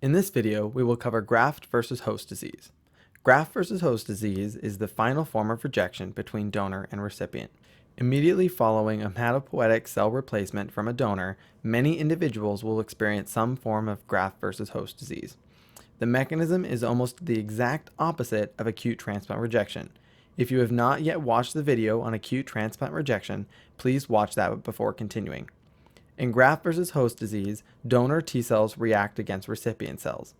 In this video, we will cover graft versus host disease. Graft versus host disease is the final form of rejection between donor and recipient. Immediately following a hematopoietic cell replacement from a donor, many individuals will experience some form of graft versus host disease. The mechanism is almost the exact opposite of acute transplant rejection. If you have not yet watched the video on acute transplant rejection, please watch that before continuing. In graft versus host disease, donor T cells react against recipient cells.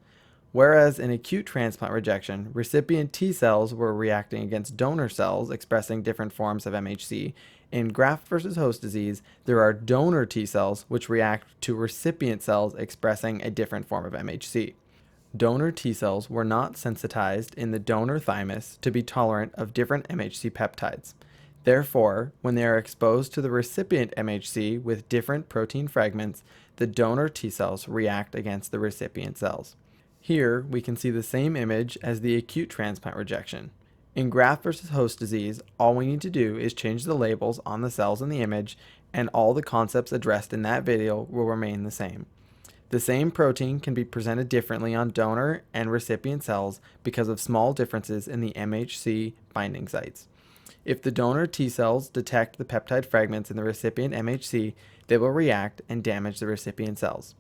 Whereas in acute transplant rejection, recipient T cells were reacting against donor cells expressing different forms of MHC, in graft versus host disease, there are donor T cells which react to recipient cells expressing a different form of MHC. Donor T cells were not sensitized in the donor thymus to be tolerant of different MHC peptides. Therefore, when they are exposed to the recipient MHC with different protein fragments, the donor T cells react against the recipient cells. Here, we can see the same image as the acute transplant rejection. In graft versus host disease, all we need to do is change the labels on the cells in the image, and all the concepts addressed in that video will remain the same. The same protein can be presented differently on donor and recipient cells because of small differences in the MHC binding sites. If the donor T cells detect the peptide fragments in the recipient MHC, they will react and damage the recipient cells.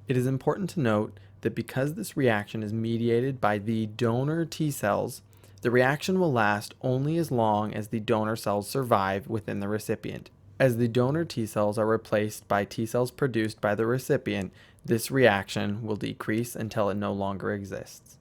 It is important to note that because this reaction is mediated by the donor T cells, the reaction will last only as long as the donor cells survive within the recipient. As the donor T cells are replaced by T cells produced by the recipient, this reaction will decrease until it no longer exists.